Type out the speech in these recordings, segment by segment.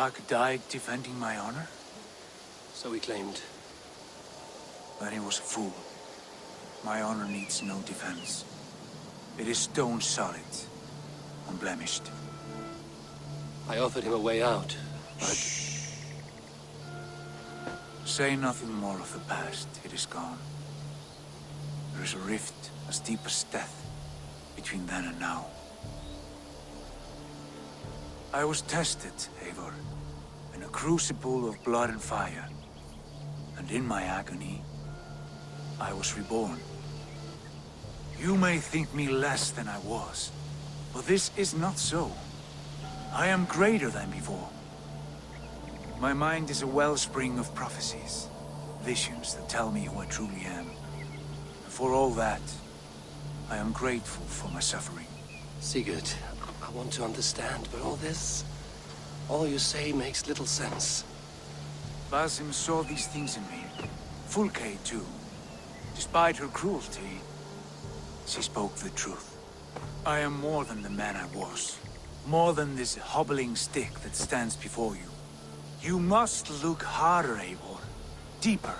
Stark died defending my honor? So he claimed. Then he was a fool. My honor needs no defense. It is stone solid, unblemished. I offered him a way out, but... Shh. Say nothing more of the past. It is gone. There is a rift as deep as death between then and now. I was tested, Eivor, in a crucible of blood and fire. And in my agony, I was reborn. You may think me less than I was, but this is not so. I am greater than before. My mind is a wellspring of prophecies, visions that tell me who I truly am. And for all that, I am grateful for my suffering. Sigurd, I want to understand, but all you say makes little sense. Basim saw these things in me. Fulke, too. Despite her cruelty, she spoke the truth. I am more than the man I was. More than this hobbling stick that stands before you. You must look harder, Eivor. Deeper.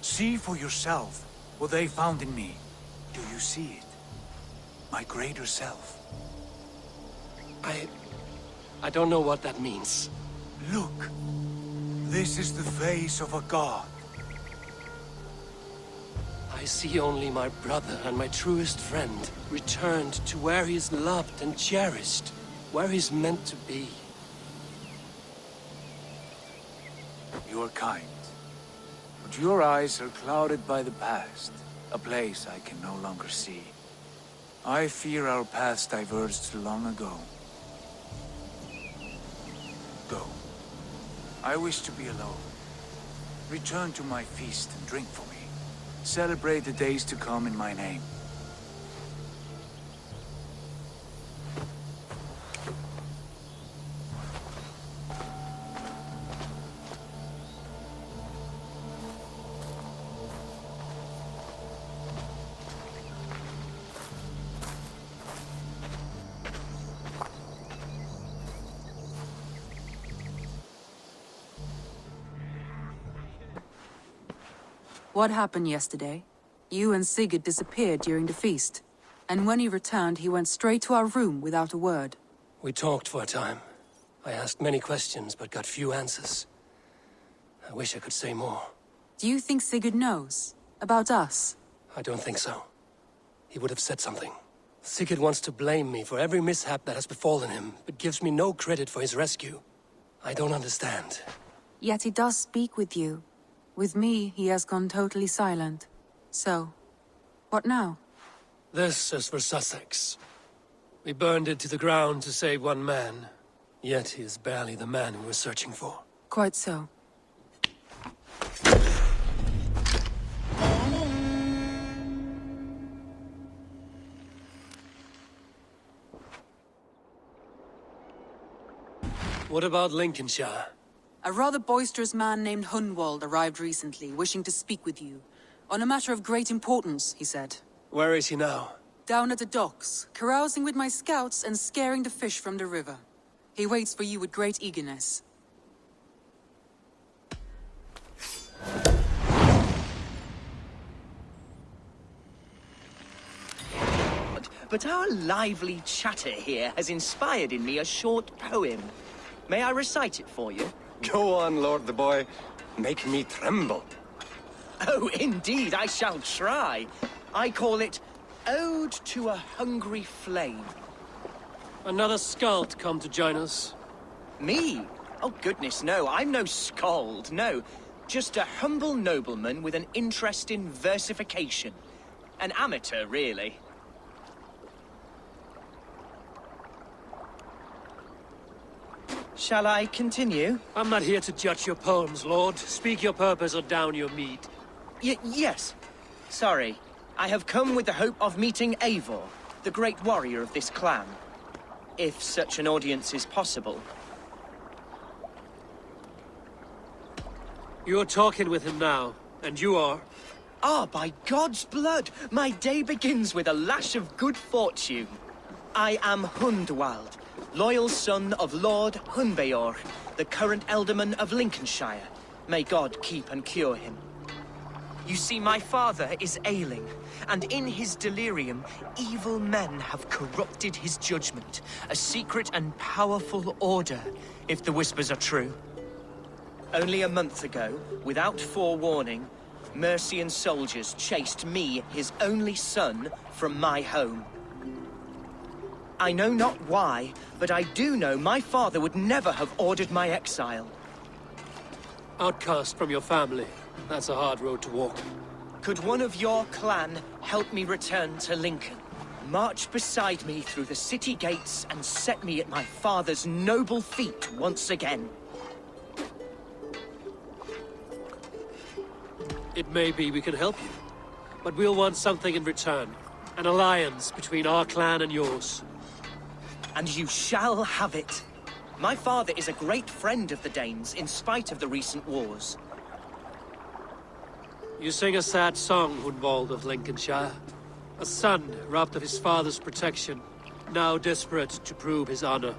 See for yourself what they found in me. Do you see it? My greater self. I don't know what that means. Look. This is the face of a god. I see only my brother and my truest friend returned to where he is loved and cherished, where he's meant to be. You are kind, but your eyes are clouded by the past, a place I can no longer see. I fear our paths diverged long ago. Go. I wish to be alone. Return to my feast and drink for me. Celebrate the days to come in my name. What happened yesterday? You and Sigurd disappeared during the feast. And when he returned, he went straight to our room without a word. We talked for a time. I asked many questions, but got few answers. I wish I could say more. Do you think Sigurd knows? About us? I don't think so. He would have said something. Sigurd wants to blame me for every mishap that has befallen him, but gives me no credit for his rescue. I don't understand. Yet he does speak with you. With me, he has gone totally silent. So, what now? This is for Sussex. We burned it to the ground to save one man. Yet he is barely the man we were searching for. Quite so. What about Lincolnshire? A rather boisterous man named Hunwald arrived recently, wishing to speak with you. On a matter of great importance, he said. Where is he now? Down at the docks, carousing with my scouts and scaring the fish from the river. He waits for you with great eagerness. But our lively chatter here has inspired in me a short poem. May I recite it for you? Go on, Lord the Boy. Make me tremble. Oh, indeed, I shall try. I call it Ode to a Hungry Flame. Another skald come to join us. Me? Oh, goodness, no. I'm no skald, no. Just a humble nobleman with an interest in versification. An amateur, really. Shall I continue? I'm not here to judge your poems, Lord. Speak your purpose or down your meat. Yes. Sorry. I have come with the hope of meeting Eivor, the great warrior of this clan. If such an audience is possible. You're talking with him now, and you are? Ah, by God's blood! My day begins with a lash of good fortune. I am Hundwald, loyal son of Lord Hunbeor, the current Alderman of Lincolnshire. May God keep and cure him. You see, my father is ailing, and in his delirium, evil men have corrupted his judgment. A secret and powerful order, if the whispers are true. Only a month ago, without forewarning, Mercian soldiers chased me, his only son, from my home. I know not why, but I do know my father would never have ordered my exile. Outcast from your family. That's a hard road to walk. Could one of your clan help me return to Lincoln? March beside me through the city gates and set me at my father's noble feet once again. It may be we can help you, but we'll want something in return. An alliance between our clan and yours. And you shall have it. My father is a great friend of the Danes, in spite of the recent wars. You sing a sad song, Hunwald of Lincolnshire. A son robbed of his father's protection, now desperate to prove his honor.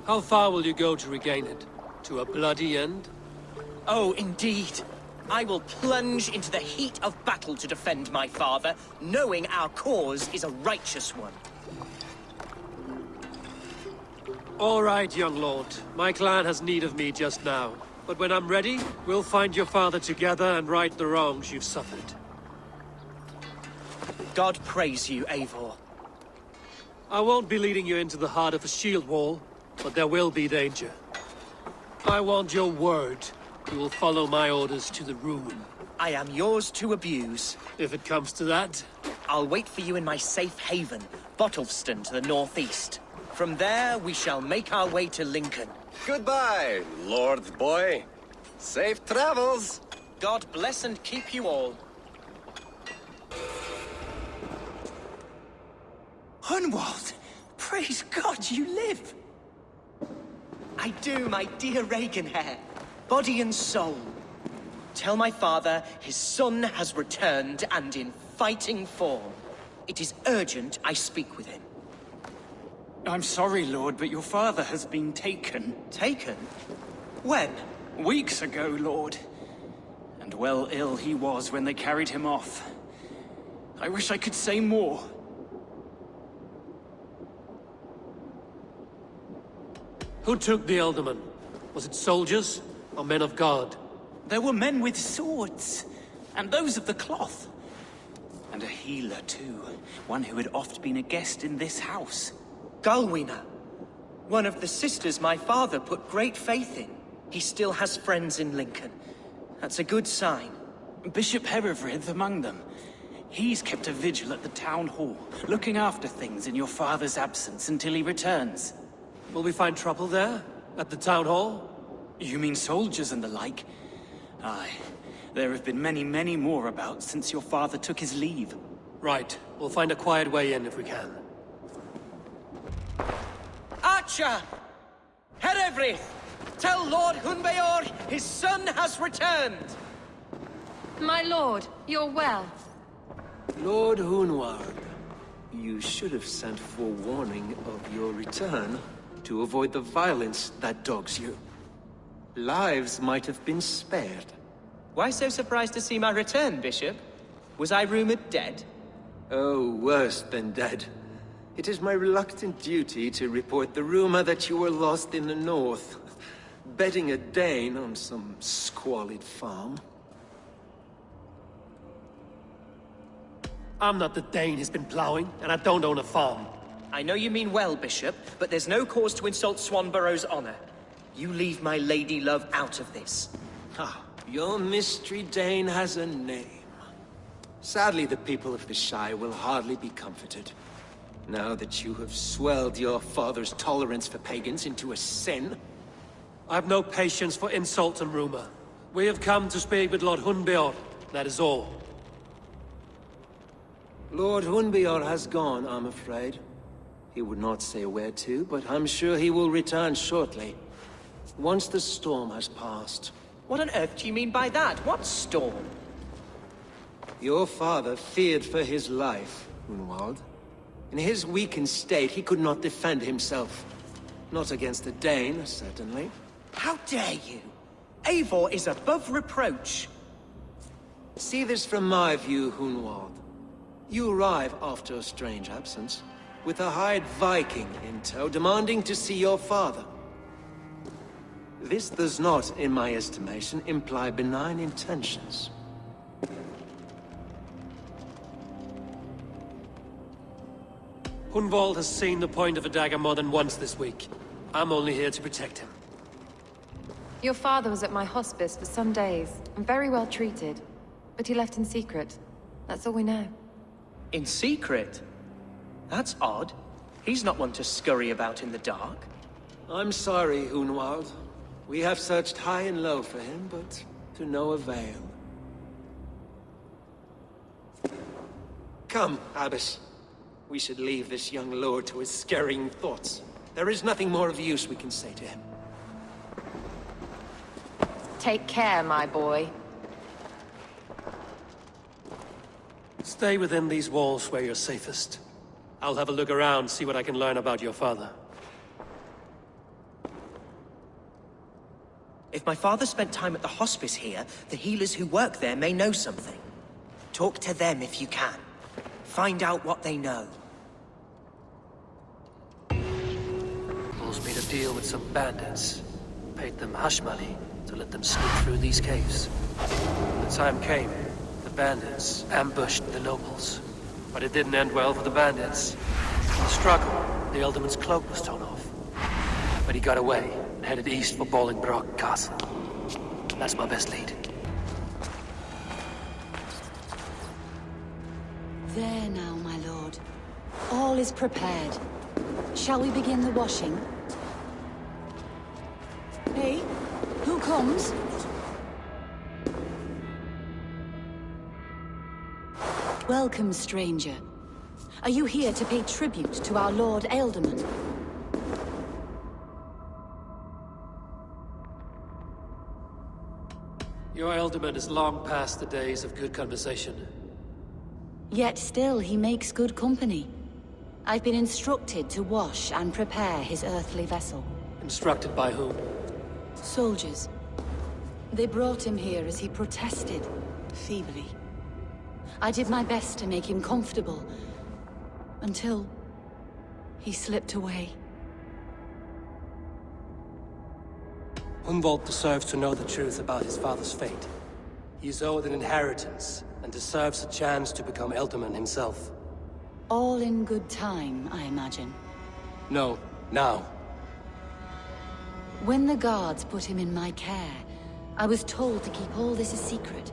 How far will you go to regain it? To a bloody end? Oh, indeed. I will plunge into the heat of battle to defend my father, knowing our cause is a righteous one. All right, young lord. My clan has need of me just now. But when I'm ready, we'll find your father together and right the wrongs you've suffered. God praise you, Eivor. I won't be leading you into the heart of the shield wall, but there will be danger. I want your word. You will follow my orders to the ruin. I am yours to abuse. If it comes to that. I'll wait for you in my safe haven, Bottleston to the northeast. From there, we shall make our way to Lincoln. Goodbye, Lord Boy. Safe travels. God bless and keep you all. Hunwald! Praise God you live! I do, my dear Regenhair. Body and soul. Tell my father his son has returned and in fighting form. It is urgent I speak with him. I'm sorry, Lord, but your father has been taken. Taken? When? Weeks ago, Lord. And well ill he was when they carried him off. I wish I could say more. Who took the Alderman? Was it soldiers or men of God? There were men with swords, and those of the cloth. And a healer, too. One who had oft been a guest in this house. Galwina. One of the sisters my father put great faith in. He still has friends in Lincoln. That's a good sign. Bishop Herefrith among them. He's kept a vigil at the town hall, looking after things in your father's absence until he returns. Will we find trouble there? At the town hall? You mean soldiers and the like? Aye. There have been many, many more about since your father took his leave. Right. We'll find a quiet way in if we can. Archer! Herefrith! Tell Lord Hunbeor his son has returned! My lord, you're well. Lord Hunward, you should have sent forewarning of your return to avoid the violence that dogs you. Lives might have been spared. Why so surprised to see my return, Bishop? Was I rumored dead? Oh, worse than dead. It is my reluctant duty to report the rumor that you were lost in the north, bedding a Dane on some squalid farm. I'm not the Dane he's been plowing, and I don't own a farm. I know you mean well, Bishop, but there's no cause to insult Swanborough's honor. You leave my lady love out of this. Ah, your mystery Dane has a name. Sadly, the people of the Shire will hardly be comforted. Now that you have swelled your father's tolerance for pagans into a sin. I have no patience for insult and rumor. We have come to speak with Lord Hunbeor, that is all. Lord Hunbeor has gone, I'm afraid. He would not say where to, but I'm sure he will return shortly. Once the storm has passed. What on earth do you mean by that? What storm? Your father feared for his life, Hunwald. In his weakened state, he could not defend himself. Not against the Dane, certainly. How dare you? Eivor is above reproach. See this from my view, Hunwald. You arrive after a strange absence, with a hired Viking in tow demanding to see your father. This does not, in my estimation, imply benign intentions. Hunwald has seen the point of a dagger more than once this week. I'm only here to protect him. Your father was at my hospice for some days, and very well treated. But he left in secret. That's all we know. In secret? That's odd. He's not one to scurry about in the dark. I'm sorry, Hunwald. We have searched high and low for him, but to no avail. Come, Abbess. We should leave this young lord to his scurrying thoughts. There is nothing more of use we can say to him. Take care, my boy. Stay within these walls where you're safest. I'll have a look around, see what I can learn about your father. If my father spent time at the hospice here, the healers who work there may know something. Talk to them if you can. Find out what they know. Bulls made a deal with some bandits. Paid them hush money to let them sneak through these caves. The time came, the bandits ambushed the nobles. But it didn't end well for the bandits. In the struggle, the Ealdorman's cloak was torn off. But he got away and headed east for Bolingbroke Castle. That's my best lead. There now, my lord. All is prepared. Shall we begin the washing? Hey, who comes? Welcome, stranger. Are you here to pay tribute to our Lord Ealdorman? Your Ealdorman is long past the days of good conversation. Yet still he makes good company. I've been instructed to wash and prepare his earthly vessel. Instructed by whom? Soldiers. They brought him here as he protested, feebly. I did my best to make him comfortable, until he slipped away. Hunwald deserves to know the truth about his father's fate. He is owed an inheritance, and deserves a chance to become Ealdorman himself. All in good time, I imagine. No, now. When the guards put him in my care, I was told to keep all this a secret.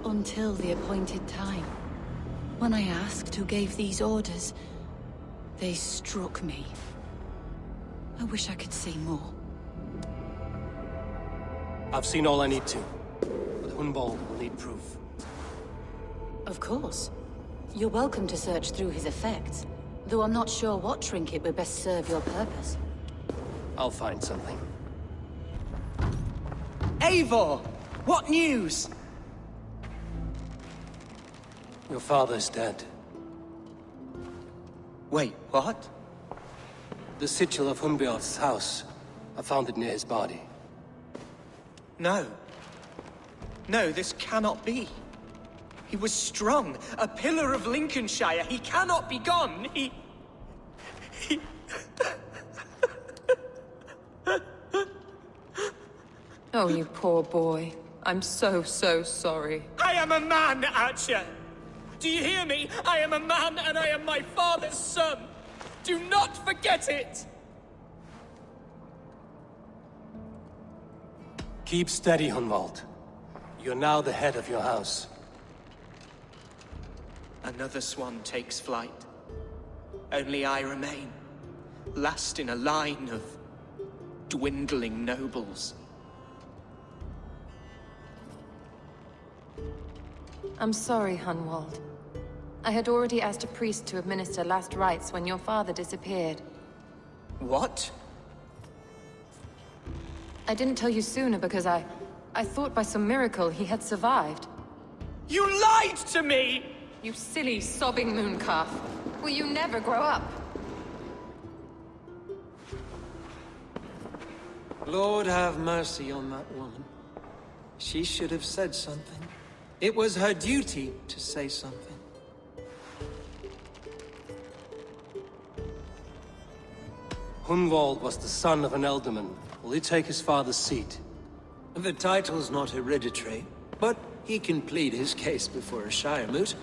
Until the appointed time. When I asked who gave these orders, they struck me. I wish I could say more. I've seen all I need to, but Hunwald will need proof. Of course. You're welcome to search through his effects, though I'm not sure what trinket would best serve your purpose. I'll find something. Eivor! What news? Your father's dead. Wait, what? The sigil of Hunbjorn's house. I found it near his body. No. No, this cannot be. He was strong, a pillar of Lincolnshire. He cannot be gone. He... Oh, you poor boy. I'm so sorry. I am a man, Archer! Do you hear me? I am a man and I am my father's son! Do not forget it! Keep steady, Hunwald. You're now the head of your house. Another swan takes flight. Only I remain, last in a line of dwindling nobles. I'm sorry, Hunwald. I had already asked a priest to administer last rites when your father disappeared. What? I didn't tell you sooner because I thought by some miracle he had survived. You lied to me! You silly, sobbing mooncalf. Will you never grow up? Lord have mercy on that woman. She should have said something. It was her duty to say something. Hunwald was the son of an ealdorman. Will he take his father's seat? The title's not hereditary, but he can plead his case before a Shire moot.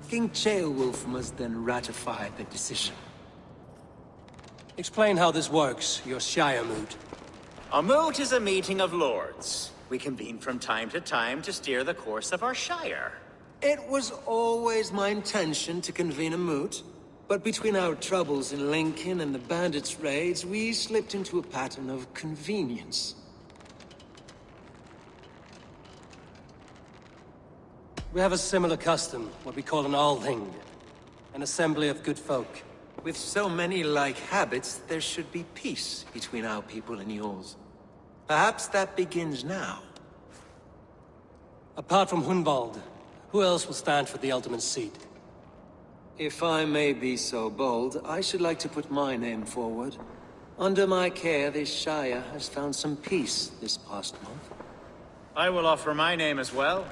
King Ceolwulf must then ratify the decision. Explain how this works, your Shire moot. A moot is a meeting of lords. We convene from time to time to steer the course of our Shire. It was always my intention to convene a moot, but between our troubles in Lincoln and the bandits' raids, we slipped into a pattern of convenience. We have a similar custom, what we call an Althing. An assembly of good folk. With so many like habits, there should be peace between our people and yours. Perhaps that begins now. Apart from Hunwald, who else will stand for the Ealdorman's seat? If I may be so bold, I should like to put my name forward. Under my care, this Shire has found some peace this past month. I will offer my name as well.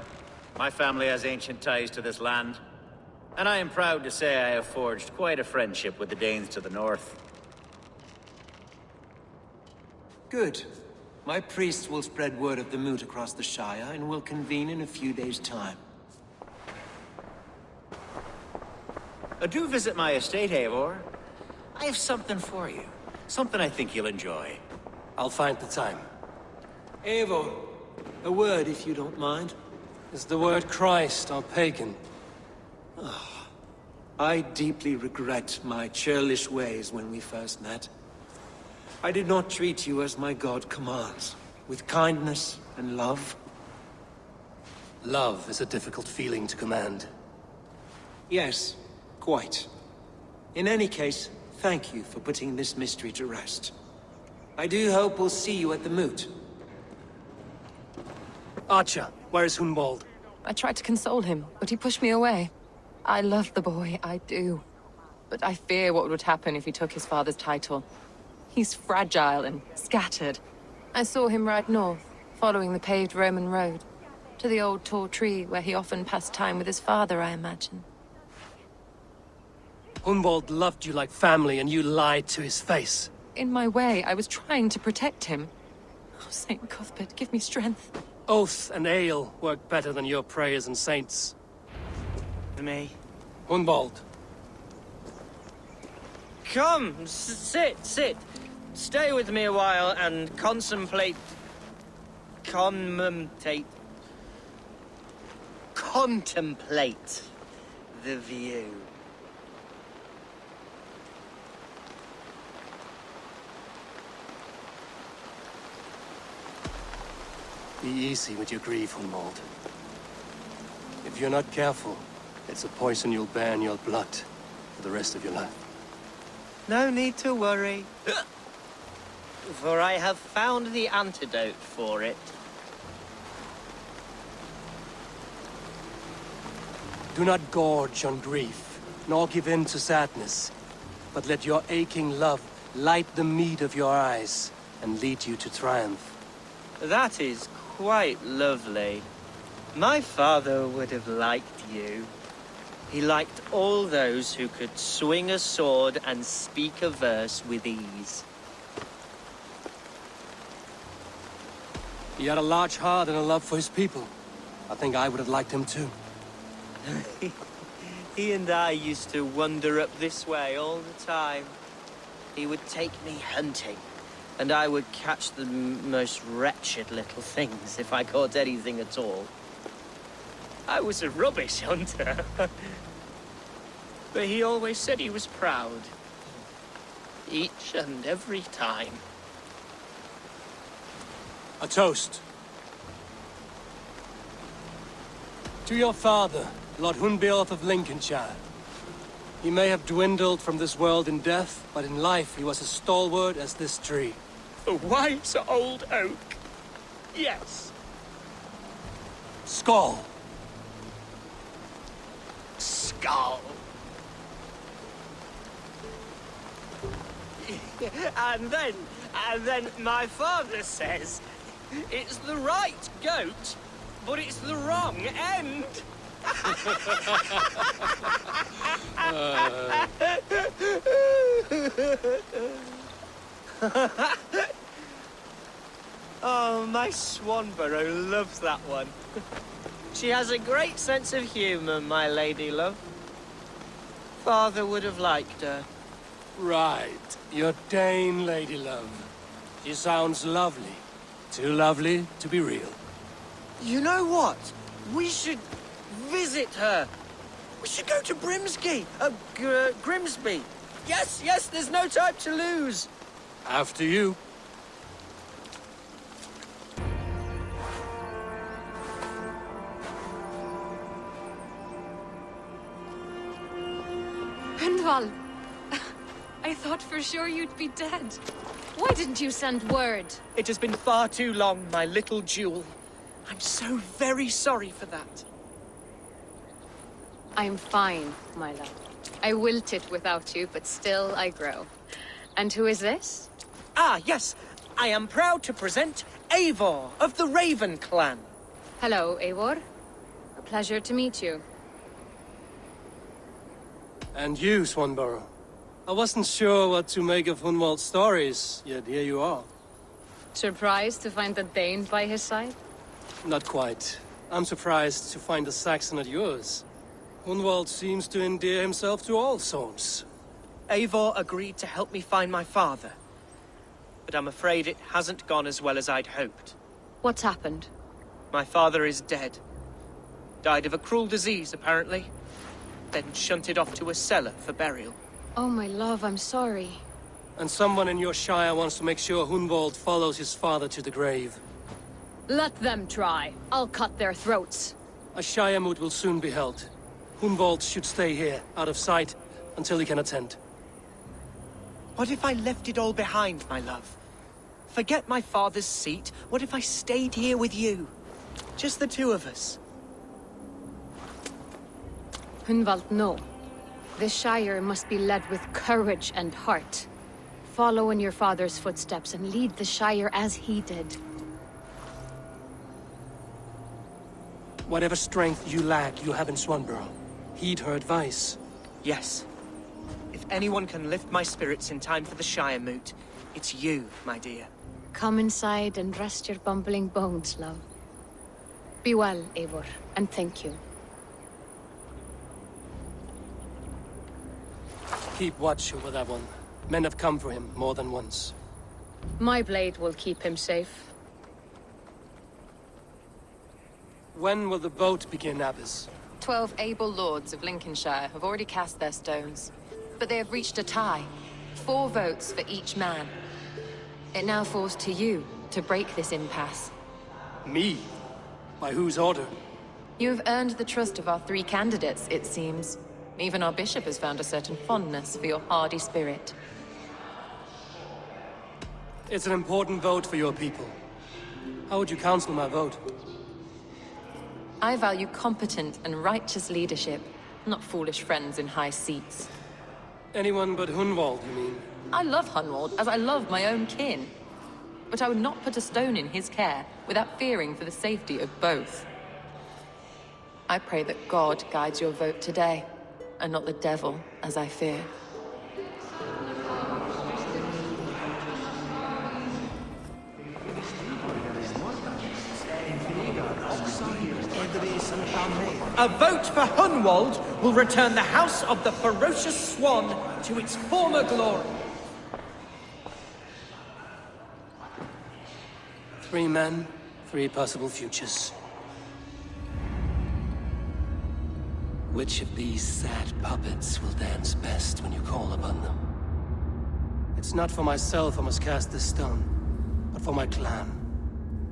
My family has ancient ties to this land. And I am proud to say I have forged quite a friendship with the Danes to the north. Good. My priests will spread word of the moot across the Shire, and will convene in a few days' time. Do visit my estate, Eivor. I have something for you. Something I think you'll enjoy. I'll find the time. Eivor, a word if you don't mind. Is the word Christ or pagan? I deeply regret my churlish ways when we first met. I did not treat you as my god commands, with kindness and love. Love is a difficult feeling to command. Yes, quite. In any case, thank you for putting this mystery to rest. I do hope we'll see you at the moot. Archer, where is Hunwald? I tried to console him, but he pushed me away. I love the boy, I do. But I fear what would happen if he took his father's title. He's fragile and scattered. I saw him ride north, following the paved Roman road. To the old tall tree where he often passed time with his father, I imagine. Hunwald loved you like family, and you lied to his face. In my way, I was trying to protect him. Oh, Saint Cuthbert, give me strength. Oath and ale work better than your prayers and saints. Me. Hunwald. Come, sit. Stay with me a while and contemplate the view. Be easy with your grief, Hunwald. If you're not careful, it's a poison you'll bear in your blood for the rest of your life. No need to worry. For I have found the antidote for it. Do not gorge on grief, nor give in to sadness, but let your aching love light the mead of your eyes and lead you to triumph. That is quite lovely. My father would have liked you. He liked all those who could swing a sword and speak a verse with ease. He had a large heart and a love for his people. I think I would have liked him too. He and I used to wander up this way all the time. He would take me hunting, and I would catch the most wretched little things if I caught anything at all. I was a rubbish hunter. But he always said he was proud. Each and every time. A toast. To your father, Lord Hunbeorth of Lincolnshire. He may have dwindled from this world in death, but in life he was as stalwart as this tree. A wise old oak. Yes. Skull. Skull. And then my father says, it's the right goat, but it's the wrong end. Oh, my Swanborough loves that one. She has a great sense of humor, my lady love. Father would have liked her. Right. Your Dane, lady love. She sounds lovely. Too lovely to be real. You know what? We should visit her. We should go to Grimsby. Yes, yes, there's no time to lose. After you. Gunvald! I thought for sure you'd be dead. Why didn't you send word? It has been far too long, my little jewel. I'm so very sorry for that. I'm fine, my love. I wilted without you, but still I grow. And who is this? Ah, yes. I am proud to present Eivor of the Raven clan. Hello, Eivor. A pleasure to meet you. And you, Swanborough. I wasn't sure what to make of Hunwald's stories, yet here you are. Surprised to find the Dane by his side? Not quite. I'm surprised to find a Saxon at yours. Hunwald seems to endear himself to all souls. Eivor agreed to help me find my father. But I'm afraid it hasn't gone as well as I'd hoped. What's happened? My father is dead. Died of a cruel disease, apparently. Then shunted off to a cellar for burial. Oh, my love, I'm sorry. And someone in your shire wants to make sure Hunwald follows his father to the grave. Let them try. I'll cut their throats. A shire moot will soon be held. Hunwald should stay here, out of sight, until he can attend. What if I left it all behind, my love? Forget my father's seat. What if I stayed here with you? Just the two of us. Hunwald, no. This Shire must be led with courage and heart. Follow in your father's footsteps and lead the Shire as he did. Whatever strength you lack, you have in Swanborough. Heed her advice. Yes. If anyone can lift my spirits in time for the Shire moot, it's you, my dear. Come inside and rest your bumbling bones, love. Be well, Eivor, and thank you. Keep watch over that one. Men have come for him more than once. My blade will keep him safe. When will the boat begin, Abbess? 12 able lords of Lincolnshire have already cast their stones, but they have reached a tie. 4 votes for each man. It now falls to you to break this impasse. Me? By whose order? You have earned the trust of our 3 candidates, it seems. Even our bishop has found a certain fondness for your hardy spirit. It's an important vote for your people. How would you counsel my vote? I value competent and righteous leadership, not foolish friends in high seats. Anyone but Hunwald, you mean? I love Hunwald as I love my own kin. But I would not put a stone in his care without fearing for the safety of both. I pray that God guides your vote today, and not the devil, as I fear. A vote for Hunwald will return the House of the Ferocious Swan to its former glory. 3 men, 3 possible futures. Which of these sad puppets will dance best when you call upon them? It's not for myself I must cast this stone, but for my clan.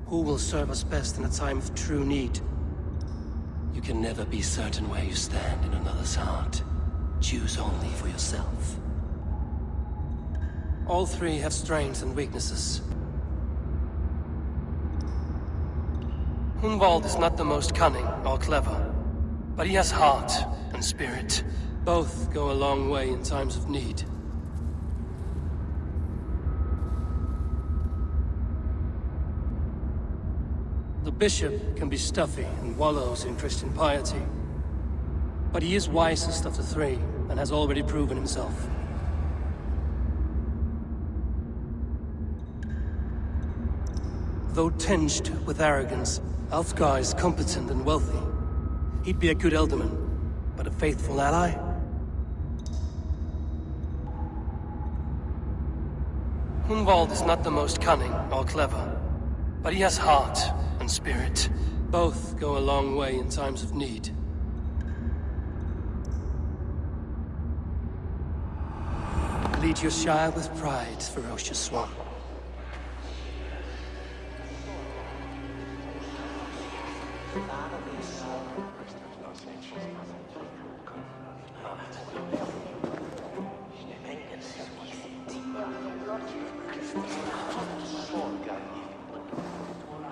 Who will serve us best in a time of true need? You can never be certain where you stand in another's heart. Choose only for yourself. All 3 have strengths and weaknesses. Hunwald is not the most cunning or clever, but he has heart and spirit. Both go a long way in times of need. The bishop can be stuffy and wallows in Christian piety. But he is wisest of the three, and has already proven himself. Though tinged with arrogance, Alfgar is competent and wealthy. He'd be a good alderman, but a faithful ally? Hunwald is not the most cunning or clever, but he has heart and spirit. Both go a long way in times of need. Lead your Shire with pride, ferocious swan.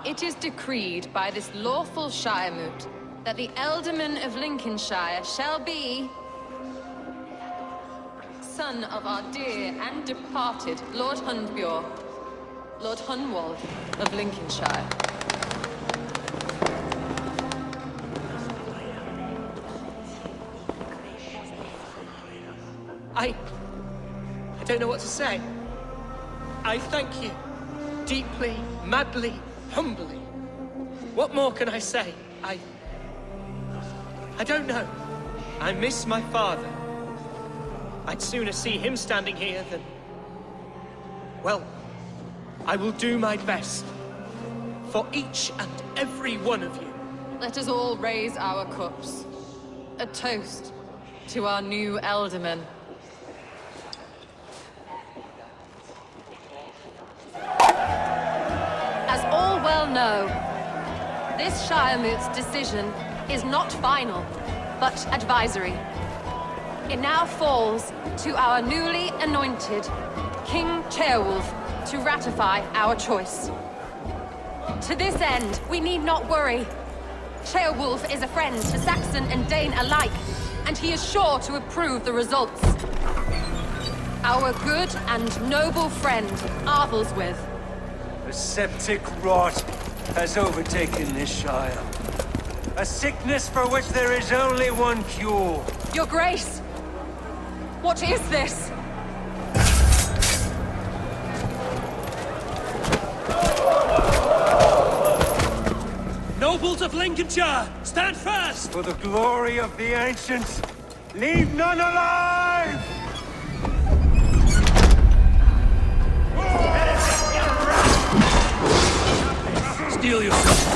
It is decreed by this lawful Shiremoot that the Alderman of Lincolnshire shall be son of our dear and departed Lord Hundbjorn, Lord Hunwald of Lincolnshire. I don't know what to say. I thank you. Deeply, madly, humbly. What more can I say? I don't know. I miss my father. I'd sooner see him standing here than... Well, I will do my best. For each and every one of you. Let us all raise our cups. A toast to our new Alderman. As all well know, this Shiremoot's decision is not final, but advisory. It now falls to our newly anointed King Ceolwulf to ratify our choice. To this end, we need not worry. Ceolwulf is a friend to Saxon and Dane alike, and he is sure to approve the results. Our good and noble friend, Arthelswith. A septic rot has overtaken this Shire. A sickness for which there is only one cure. Your Grace! What is this? Nobles of Lincolnshire, stand fast! For the glory of the ancients, leave none alive! Steel yourself!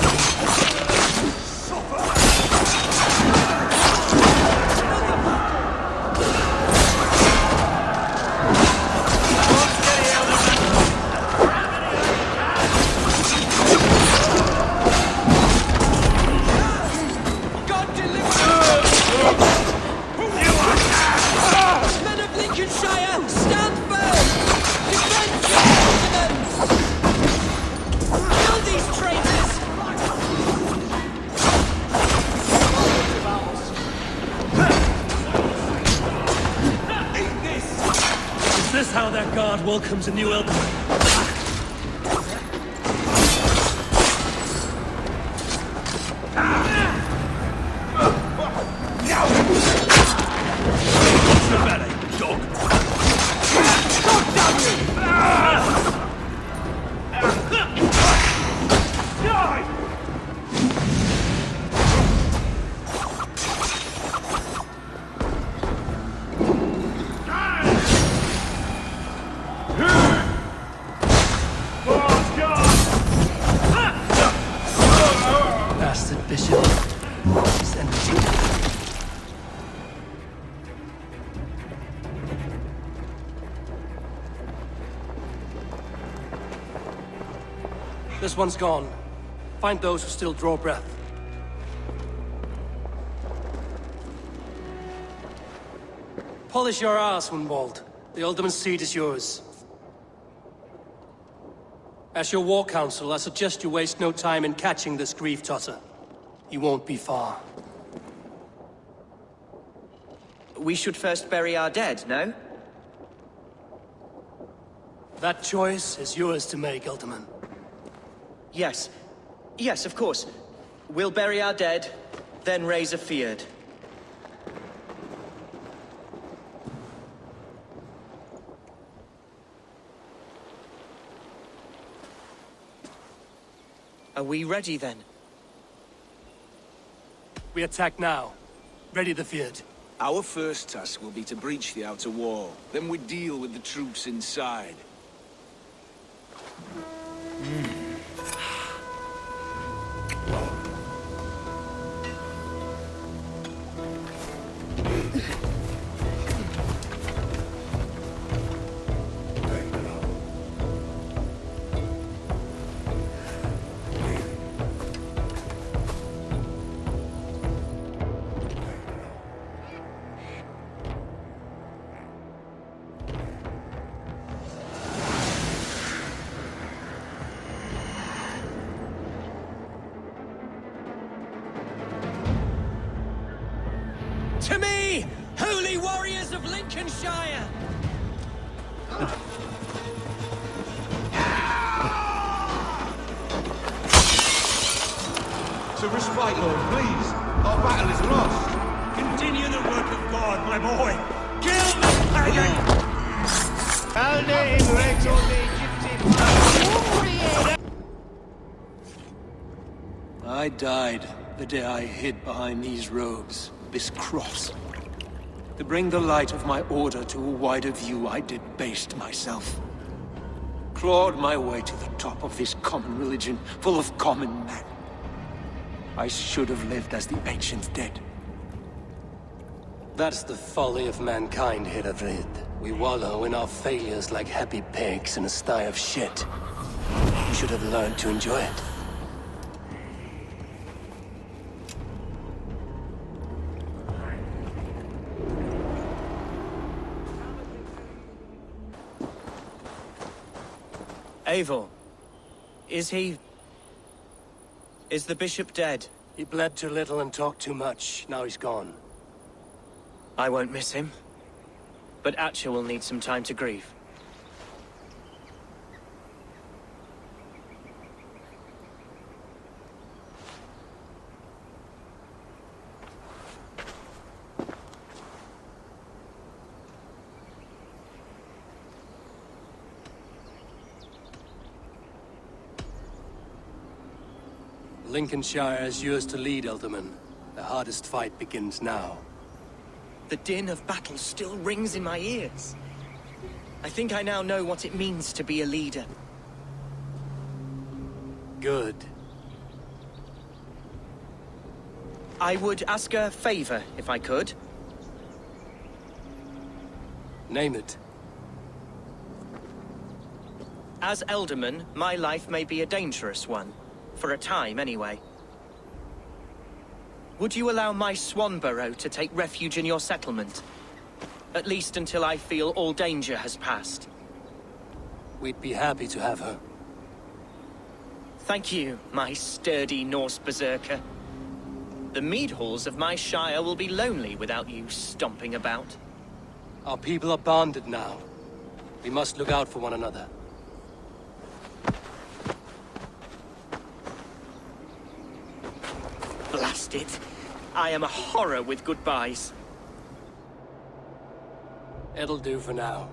Is this how their guard welcomes a new elder? What's the matter, dog? Dog down you! Bastard bishop. Send it. This one's gone. Find those who still draw breath. Polish your ass, Hunwald. The Alderman's seat is yours. As your war council, I suggest you waste no time in catching this grief totter. He won't be far. We should first bury our dead, no? That choice is yours to make, Alderman. Yes. Yes, of course. We'll bury our dead, then raise a feard. Are we ready then? We attack now. Ready the field. Our first task will be to breach the outer wall. Then we deal with the troops inside. To me, holy warriors of Lincolnshire! To respite, Lord, please. Our battle is lost. Continue the work of God, my boy. Kill this pagan! I died the day I hid behind these robes, this cross. To bring the light of my order to a wider view, I debased myself. Clawed my way to the top of this common religion, full of common men. I should have lived as the ancient dead. That's the folly of mankind, Hiravrid. We wallow in our failures like happy pigs in a sty of shit. We should have learned to enjoy it. Eivor, is he... is the bishop dead? He bled too little and talked too much. Now he's gone. I won't miss him. But Atcha will need some time to grieve. Lincolnshire is yours to lead, Elderman. The hardest fight begins now. The din of battle still rings in my ears. I think I now know what it means to be a leader. Good. I would ask a favor, if I could. Name it. As Elderman, my life may be a dangerous one. For a time, anyway. Would you allow my Swanborough to take refuge in your settlement? At least until I feel all danger has passed. We'd be happy to have her. Thank you, my sturdy Norse berserker. The mead halls of my shire will be lonely without you stomping about. Our people are bonded now. We must look out for one another. Blast it. I am a horror with goodbyes. It'll do for now.